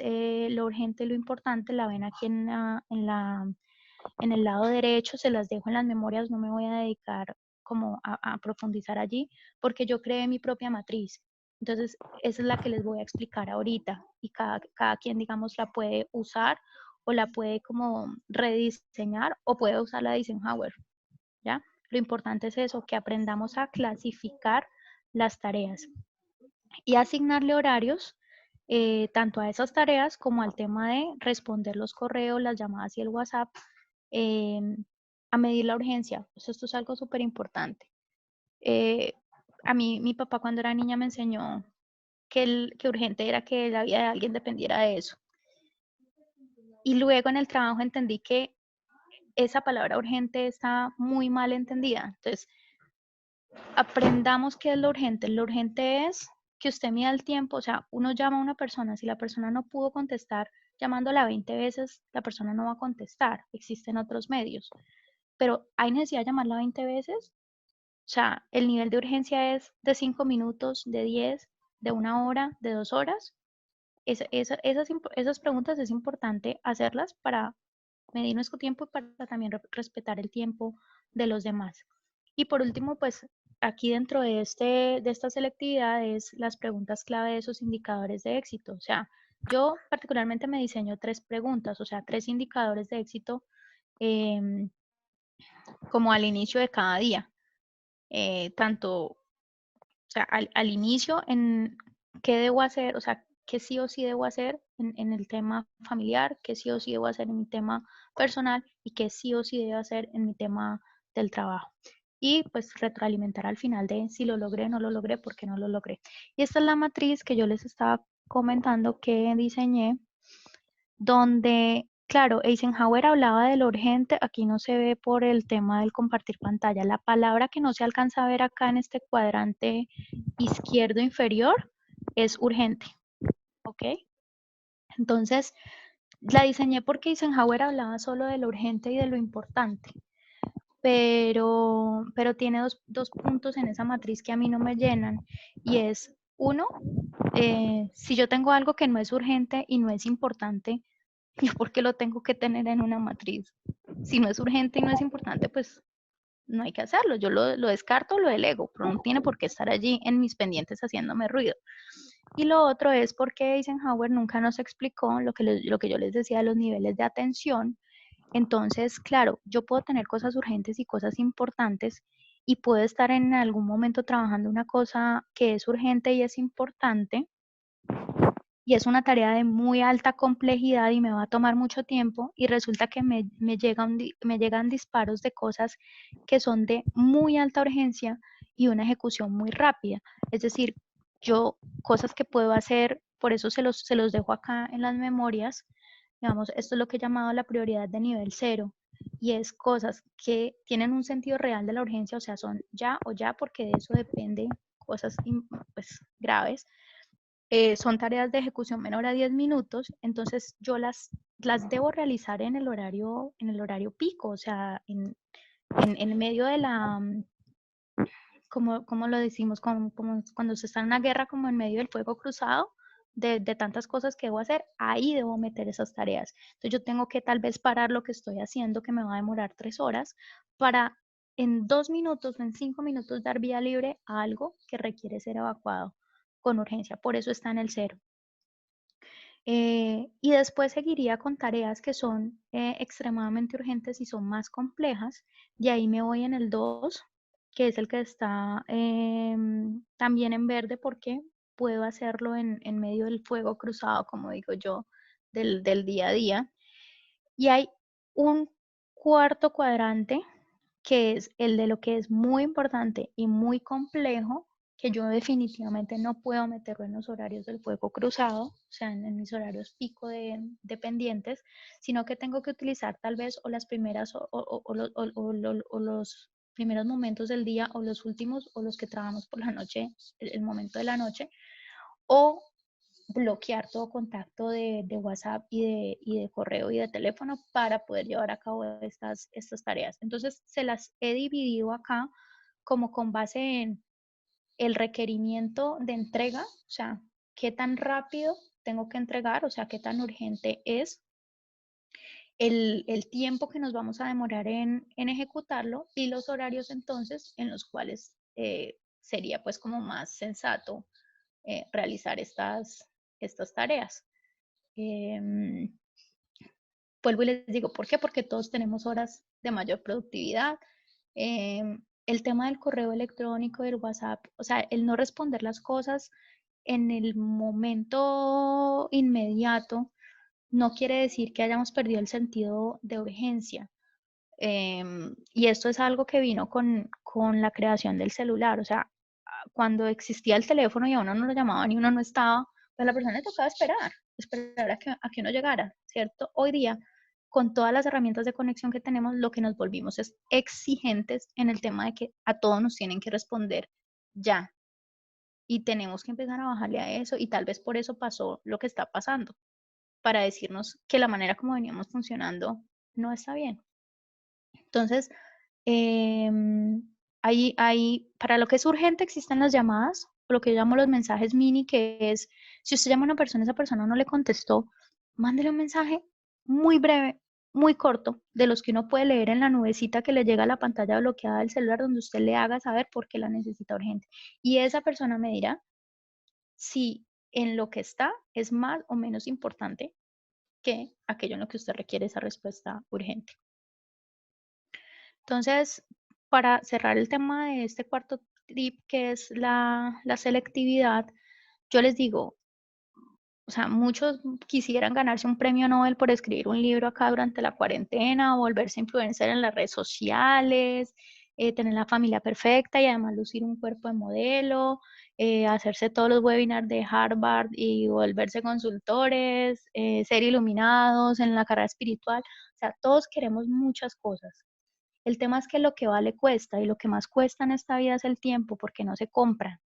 lo urgente y lo importante. La ven aquí en el lado derecho, se las dejo en las memorias, no me voy a dedicar como a profundizar allí, porque yo creé mi propia matriz. Entonces, esa es la que les voy a explicar ahorita y cada quien, digamos, la puede usar o la puede como rediseñar o puede usar la de Eisenhower, ¿ya? Lo importante es eso, que aprendamos a clasificar las tareas y asignarle horarios tanto a esas tareas como al tema de responder los correos, las llamadas y el WhatsApp, eh, a medir la urgencia. Pues esto es algo súper importante. A mí, mi papá cuando era niña me enseñó que urgente era que la vida de alguien dependiera de eso. Y luego en el trabajo entendí que esa palabra urgente está muy mal entendida. Entonces, aprendamos qué es lo urgente. Lo urgente es que usted mida el tiempo, o sea, uno llama a una persona, si la persona no pudo contestar, llamándola 20 veces, la persona no va a contestar, existen otros medios, pero ¿hay necesidad de llamarla 20 veces? O sea, el nivel de urgencia es de 5 minutos, de 10, de 1 hora, de 2 horas. Esas preguntas es importante hacerlas para medir nuestro tiempo y para también respetar el tiempo de los demás. Y por último, pues aquí dentro de esta selectividad es las preguntas clave de esos indicadores de éxito. O sea, yo particularmente me diseño 3 preguntas, o sea, 3 indicadores de éxito eh, como al inicio de cada día. Tanto, o sea, al inicio en qué debo hacer, o sea, qué sí o sí debo hacer en el tema familiar, qué sí o sí debo hacer en mi tema personal y qué sí o sí debo hacer en mi tema del trabajo. Y pues retroalimentar al final de si lo logré, no lo logré, por qué no lo logré. Y esta es la matriz que yo les estaba comentando que diseñé, donde, claro, Eisenhower hablaba de lo urgente, aquí no se ve por el tema del compartir pantalla. La palabra que no se alcanza a ver acá en este cuadrante izquierdo inferior es urgente, ¿ok? Entonces, la diseñé porque Eisenhower hablaba solo de lo urgente y de lo importante, pero tiene dos puntos en esa matriz que a mí no me llenan, y es, uno, si yo tengo algo que no es urgente y no es importante, ¿yo por qué lo tengo que tener en una matriz? Si no es urgente y no es importante, pues no hay que hacerlo. Yo lo descarto, lo delego, pero no tiene por qué estar allí en mis pendientes haciéndome ruido. Y lo otro es porque Eisenhower nunca nos explicó lo que yo les decía de los niveles de atención. Entonces, claro, yo puedo tener cosas urgentes y cosas importantes y puedo estar en algún momento trabajando una cosa que es urgente y es importante, y es una tarea de muy alta complejidad y me va a tomar mucho tiempo, y resulta que me llegan disparos de cosas que son de muy alta urgencia y una ejecución muy rápida. Es decir, yo cosas que puedo hacer, por eso se los dejo acá en las memorias, digamos, esto es lo que he llamado la prioridad de nivel cero, y es cosas que tienen un sentido real de la urgencia, o sea, son ya o ya, porque de eso depende cosas pues, graves. Son tareas de ejecución menor a 10 minutos, entonces yo las debo realizar en el horario pico, o sea, en medio de la, como lo decimos, como cuando se está en una guerra, como en medio del fuego cruzado, de tantas cosas que debo hacer, ahí debo meter esas tareas. Entonces yo tengo que tal vez parar lo que estoy haciendo, que me va a demorar 3 horas, para en 2 minutos o en 5 minutos dar vía libre a algo que requiere ser evacuado con urgencia. Por eso está en el cero. Y después seguiría con tareas que son extremadamente urgentes y son más complejas. Y ahí me voy en el 2, que es el que está también en verde, porque puedo hacerlo en medio del fuego cruzado, como digo yo, del día a día. Y hay un cuarto cuadrante, que es el de lo que es muy importante y muy complejo, que yo definitivamente no puedo meterlo en los horarios del fuego cruzado, o sea, en mis horarios pico de pendientes, sino que tengo que utilizar tal vez o las primeras o los primeros momentos del día, o los últimos, o los que trabajamos por la noche, el momento de la noche, o bloquear todo contacto de WhatsApp y de correo y de teléfono para poder llevar a cabo estas tareas. Entonces, se las he dividido acá como con base en el requerimiento de entrega, o sea, qué tan rápido tengo que entregar, o sea, qué tan urgente es el tiempo que nos vamos a demorar en ejecutarlo, y los horarios entonces en los cuales sería pues como más sensato realizar estas tareas. Eh, Vuelvo y les digo, ¿por qué? Porque todos tenemos horas de mayor productividad. El tema del correo electrónico, del WhatsApp, o sea, el no responder las cosas en el momento inmediato no quiere decir que hayamos perdido el sentido de urgencia. Y esto es algo que vino con la creación del celular. O sea, cuando existía el teléfono y a uno no lo llamaban y uno no estaba, pues a la persona le tocaba esperar a que uno llegara, ¿cierto? Hoy día, con todas las herramientas de conexión que tenemos, lo que nos volvimos es exigentes en el tema de que a todos nos tienen que responder ya. Y tenemos que empezar a bajarle a eso y tal vez por eso pasó lo que está pasando, para decirnos que la manera como veníamos funcionando no está bien. Entonces, para lo que es urgente existen las llamadas, o lo que yo llamo los mensajes mini, que es, si usted llama a una persona y esa persona no le contestó, mándele un mensaje muy breve, muy corto, de los que uno puede leer en la nubecita que le llega a la pantalla bloqueada del celular, donde usted le haga saber por qué la necesita urgente. Y esa persona me dirá si en lo que está es más o menos importante que aquello en lo que usted requiere esa respuesta urgente. Entonces, para cerrar el tema de este cuarto tip, que es la selectividad, yo les digo, o sea, muchos quisieran ganarse un premio Nobel por escribir un libro acá durante la cuarentena, volverse influencer en las redes sociales, tener la familia perfecta y además lucir un cuerpo de modelo, hacerse todos los webinars de Harvard y volverse consultores, ser iluminados en la carrera espiritual. O sea, todos queremos muchas cosas. El tema es que lo que vale cuesta y lo que más cuesta en esta vida es el tiempo porque no se compra.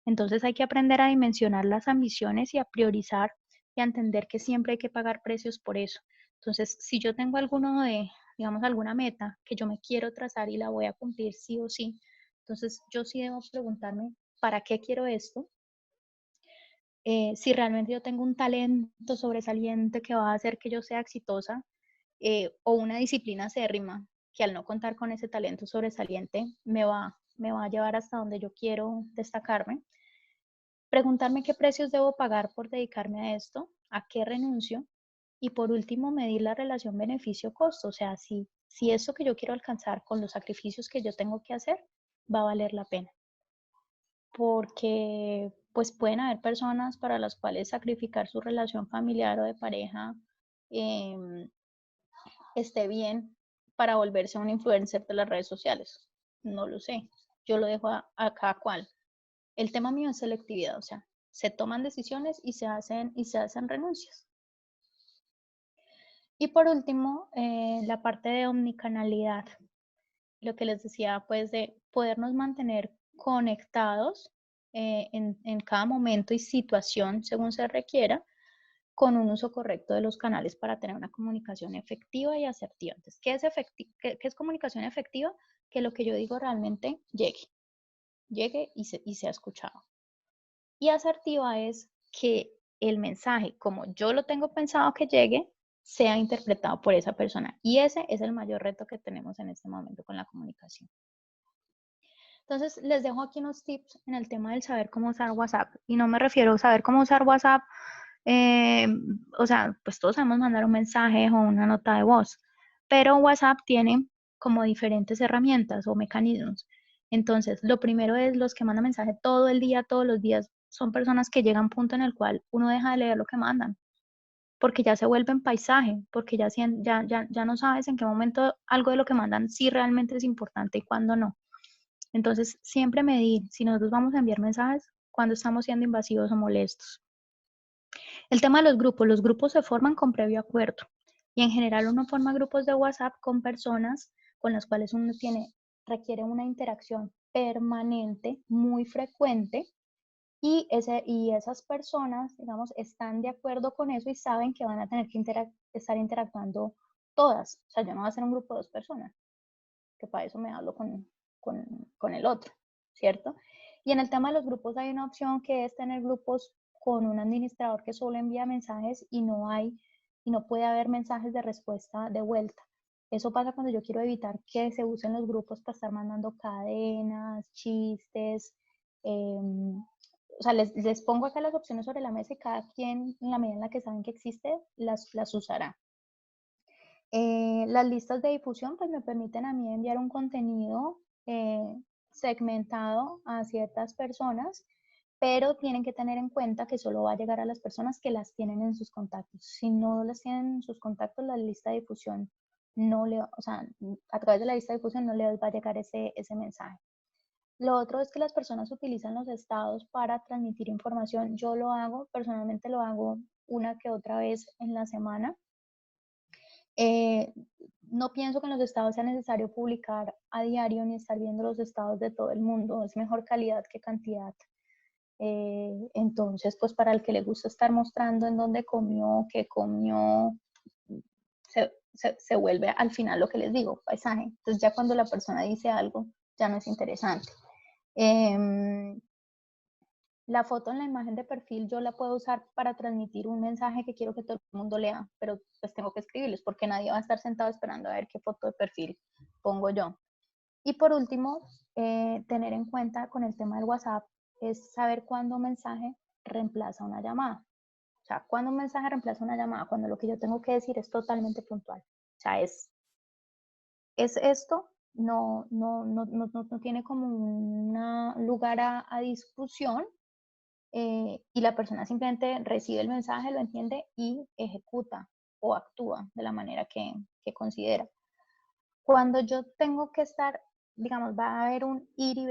Entonces hay que aprender a dimensionar las ambiciones y a priorizar y a entender que siempre hay que pagar precios por eso. Entonces, si yo tengo digamos, alguna meta que yo me quiero trazar y la voy a cumplir sí o sí, entonces yo sí debo preguntarme, ¿para qué quiero esto? Si realmente yo tengo un talento sobresaliente que va a hacer que yo sea exitosa, o una disciplina acérrima que al no contar con ese talento sobresaliente me va a llevar hasta donde yo quiero destacarme. Preguntarme qué precios debo pagar por dedicarme a esto, a qué renuncio y por último medir la relación beneficio-costo, o sea, si eso que yo quiero alcanzar con los sacrificios que yo tengo que hacer va a valer la pena. Porque pues pueden haber personas para las cuales sacrificar su relación familiar o de pareja eh, esté bien para volverse un influencer de las redes sociales. No lo sé. Yo lo dejo a cada cual. El tema mío es selectividad, o sea, se toman decisiones y se hacen renuncias. Y por último, la parte de omnicanalidad, lo que les decía, pues de podernos mantener conectados en cada momento y situación según se requiera, con un uso correcto de los canales para tener una comunicación efectiva y asertiva. Entonces, ¿qué es comunicación efectiva? Que lo que yo digo realmente llegue y sea escuchado. Y asertiva es que el mensaje, como yo lo tengo pensado que llegue, sea interpretado por esa persona. Y ese es el mayor reto que tenemos en este momento con la comunicación. Entonces, les dejo aquí unos tips en el tema del saber cómo usar WhatsApp. Y no me refiero a saber cómo usar WhatsApp, eh, o sea, pues todos sabemos mandar un mensaje o una nota de voz, pero WhatsApp tiene como diferentes herramientas o mecanismos. Entonces, lo primero es los que mandan mensaje todo el día, todos los días, son personas que llegan a un punto en el cual uno deja de leer lo que mandan, porque ya se vuelven paisaje, porque ya no sabes en qué momento algo de lo que mandan sí realmente es importante y cuándo no. Entonces, siempre medir si nosotros vamos a enviar mensajes cuando estamos siendo invasivos o molestos. El tema de los grupos se forman con previo acuerdo y en general uno forma grupos de WhatsApp con personas con las cuales requiere una interacción permanente, muy frecuente y esas personas, digamos, están de acuerdo con eso y saben que van a tener que estar interactuando todas. O sea, yo no voy a hacer un grupo de 2 personas, que para eso me hablo con el otro, ¿cierto? Y en el tema de los grupos hay una opción que es tener grupos con un administrador que solo envía mensajes y no puede haber mensajes de respuesta de vuelta. Eso pasa cuando yo quiero evitar que se usen los grupos para estar mandando cadenas, chistes. O sea, les pongo acá las opciones sobre la mesa y cada quien, en la medida en la que saben que existe, las usará. Las listas de difusión pues me permiten a mí enviar un contenido segmentado a ciertas personas, pero tienen que tener en cuenta que solo va a llegar a las personas que las tienen en sus contactos. Si no las tienen en sus contactos, la lista de difusión no le, o sea, a través de la lista de difusión no les va a llegar ese mensaje. Lo otro es que las personas utilizan los estados para transmitir información. Yo lo hago, personalmente lo hago una que otra vez en la semana. Eh, no pienso que en los estados sea necesario publicar a diario ni estar viendo los estados de todo el mundo. Es mejor calidad que cantidad. Entonces, pues para el que le gusta estar mostrando en dónde comió, qué comió, se vuelve al final lo que les digo, paisaje. Entonces ya cuando la persona dice algo, ya no es interesante. La foto en la imagen de perfil yo la puedo usar para transmitir un mensaje que quiero que todo el mundo lea, pero pues tengo que escribirles porque nadie va a estar sentado esperando a ver qué foto de perfil pongo yo. Y por último, tener en cuenta con el tema del WhatsApp es saber cuándo un mensaje reemplaza una llamada. O sea, cuando un mensaje reemplaza una llamada, cuando lo que yo tengo que decir es totalmente puntual. O sea, es esto, no tiene como un lugar a discusión, y la persona simplemente recibe el mensaje, lo entiende y ejecuta o actúa de la manera que considera. Cuando yo tengo que estar, digamos, va a haber un ir y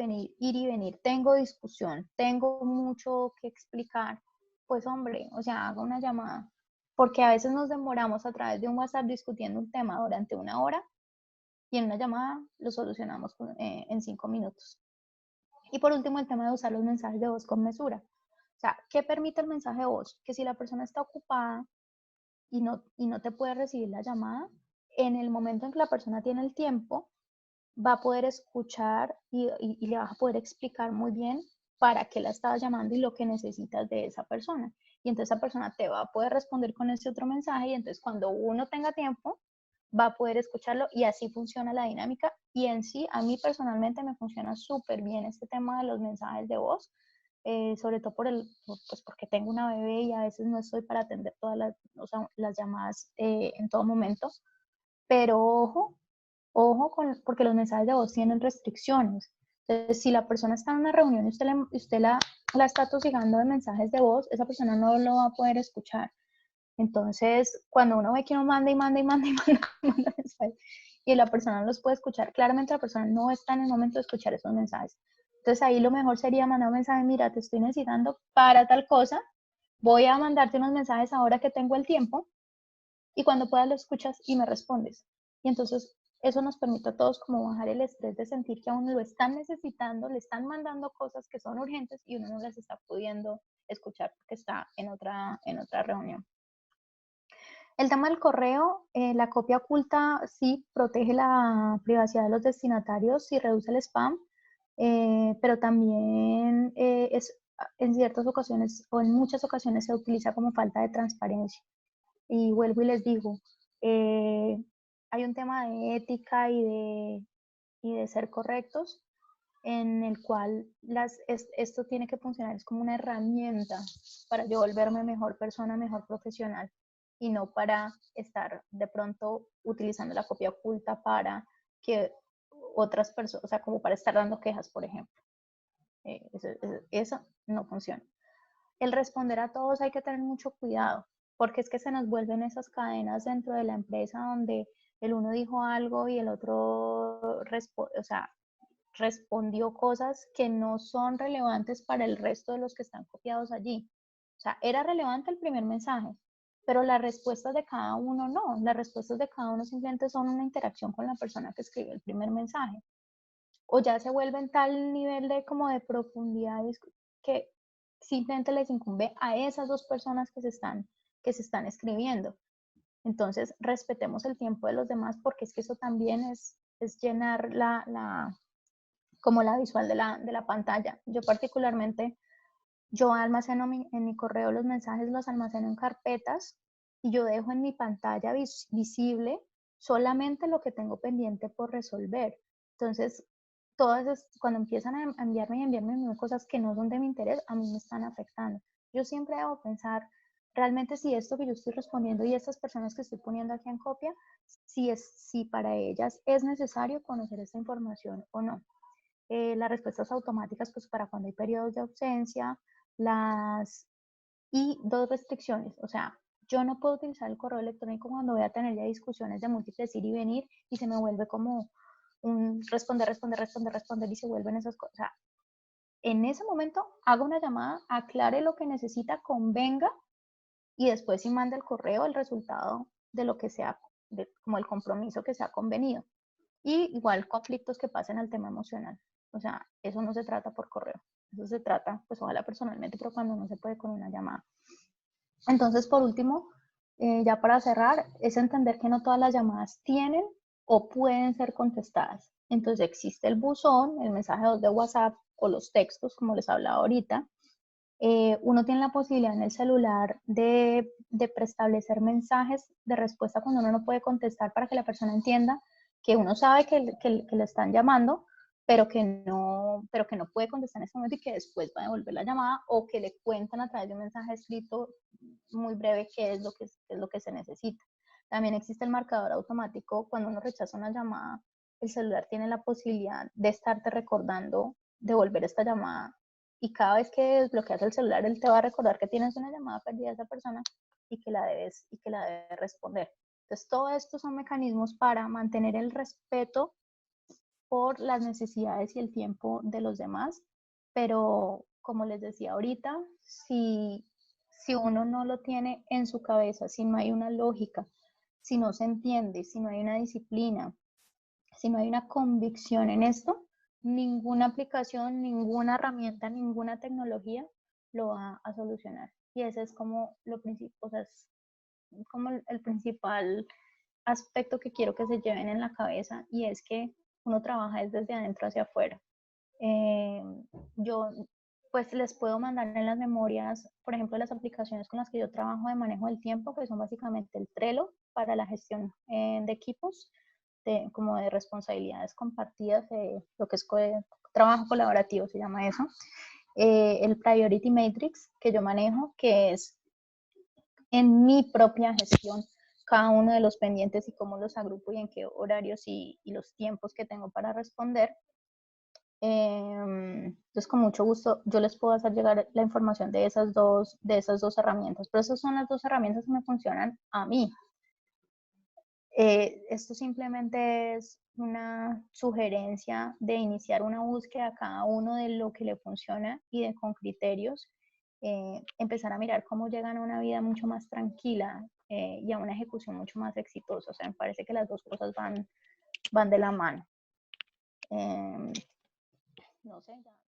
venir, tengo discusión, tengo mucho que explicar, pues hombre, o sea, haga una llamada, porque a veces nos demoramos a través de un WhatsApp discutiendo un tema durante una hora y en una llamada lo solucionamos en 5 minutos. Y por último, el tema de usar los mensajes de voz con mesura. O sea, ¿qué permite el mensaje de voz? Que si la persona está ocupada y no te puede recibir la llamada, en el momento en que la persona tiene el tiempo, va a poder escuchar y le vas a poder explicar muy bien para qué la estaba llamando y lo que necesitas de esa persona. Y entonces esa persona te va a poder responder con ese otro mensaje y entonces cuando uno tenga tiempo, va a poder escucharlo y así funciona la dinámica. Y en sí, a mí personalmente me funciona súper bien este tema de los mensajes de voz, sobre todo pues porque tengo una bebé y a veces no estoy para atender todas las llamadas en todo momento. Pero ojo porque los mensajes de voz tienen restricciones. Entonces, si la persona está en una reunión y usted la está tosigando de mensajes de voz, esa persona no lo va a poder escuchar. Entonces, cuando uno ve que uno manda y manda y manda y manda, manda mensajes, y la persona no los puede escuchar, claramente la persona no está en el momento de escuchar esos mensajes. Entonces, ahí lo mejor sería mandar un mensaje, mira, te estoy necesitando para tal cosa, voy a mandarte unos mensajes ahora que tengo el tiempo, y cuando puedas lo escuchas y me respondes. Y entonces eso nos permite a todos como bajar el estrés de sentir que a uno lo están necesitando, le están mandando cosas que son urgentes y uno no las está pudiendo escuchar porque está en otra reunión. El tema del correo, la copia oculta sí protege la privacidad de los destinatarios y reduce el spam, pero también en ciertas ocasiones o en muchas ocasiones se utiliza como falta de transparencia. Y vuelvo y les digo, eh, hay un tema de ética y de ser correctos en el cual esto tiene que funcionar, es como una herramienta para yo volverme mejor persona, mejor profesional y no para estar de pronto utilizando la copia oculta para que otras personas, o sea, como para estar dando quejas, por ejemplo. Eso no funciona. El responder a todos hay que tener mucho cuidado, porque es que se nos vuelven esas cadenas dentro de la empresa donde el uno dijo algo y el otro o sea, respondió cosas que no son relevantes para el resto de los que están copiados allí. O sea, era relevante el primer mensaje, pero las respuestas de cada uno no. Las respuestas de cada uno simplemente son una interacción con la persona que escribió el primer mensaje. O ya se vuelve en tal nivel de como de profundidad que simplemente les incumbe a esas dos personas que se están escribiendo. Entonces, respetemos el tiempo de los demás porque es que eso también es llenar como la visual de la pantalla. Yo particularmente, yo almaceno en mi correo los mensajes, los almaceno en carpetas y yo dejo en mi pantalla visible solamente lo que tengo pendiente por resolver. Entonces, cuando empiezan a enviarme cosas que no son de mi interés, a mí me están afectando. Yo siempre debo pensar realmente si esto que yo estoy respondiendo y estas personas que estoy poniendo aquí en copia, si para ellas es necesario conocer esta información o no. Las respuestas automáticas, pues para cuando hay periodos de ausencia, y dos restricciones, o sea, yo no puedo utilizar el correo electrónico cuando voy a tener ya discusiones de múltiples ir y venir y se me vuelve como un responder y se vuelven esas cosas. O sea, en ese momento haga una llamada, aclare lo que necesita, convenga y después sí manda el correo el resultado de lo que sea, como el compromiso que se ha convenido. Y igual conflictos que pasen al tema emocional. O sea, eso no se trata por correo. Eso se trata, pues ojalá personalmente, pero cuando no se puede con una llamada. Entonces, por último, ya para cerrar, es entender que no todas las llamadas tienen o pueden ser contestadas. Entonces, existe el buzón, el mensaje de WhatsApp o los textos, como les hablaba ahorita. Uno tiene la posibilidad en el celular de preestablecer mensajes de respuesta cuando uno no puede contestar para que la persona entienda que uno sabe que le están llamando, pero que no puede contestar en ese momento y que después va a devolver la llamada o que le cuentan a través de un mensaje escrito muy breve qué es lo que se necesita. También existe el marcador automático. Cuando uno rechaza una llamada, el celular tiene la posibilidad de estarte recordando devolver esta llamada y cada vez que desbloqueas el celular, él te va a recordar que tienes una llamada perdida a esa persona y que la debes responder. Entonces, todo esto son mecanismos para mantener el respeto por las necesidades y el tiempo de los demás, pero como les decía ahorita, si uno no lo tiene en su cabeza, si no hay una lógica, si no se entiende, si no hay una disciplina, si no hay una convicción en esto, ninguna aplicación, ninguna herramienta, ninguna tecnología lo va a solucionar. Y ese es como lo principal, o sea, es como el principal aspecto que quiero que se lleven en la cabeza y es que uno trabaja desde adentro hacia afuera. Eh, yo pues les puedo mandar en las memorias, por ejemplo, las aplicaciones con las que yo trabajo de manejo del tiempo, que son básicamente el Trello para la gestión de equipos, como de responsabilidades compartidas, lo que es trabajo colaborativo se llama eso. El Priority Matrix que yo manejo, que es en mi propia gestión cada uno de los pendientes y cómo los agrupo y en qué horarios y los tiempos que tengo para responder. Entonces, con mucho gusto, yo les puedo hacer llegar la información de esas dos herramientas, pero esas son las dos herramientas que me funcionan a mí. Esto simplemente es una sugerencia de iniciar una búsqueda a cada uno de lo que le funciona y con criterios empezar a mirar cómo llegan a una vida mucho más tranquila y a una ejecución mucho más exitosa. O sea, me parece que las dos cosas van de la mano. No sé, ya.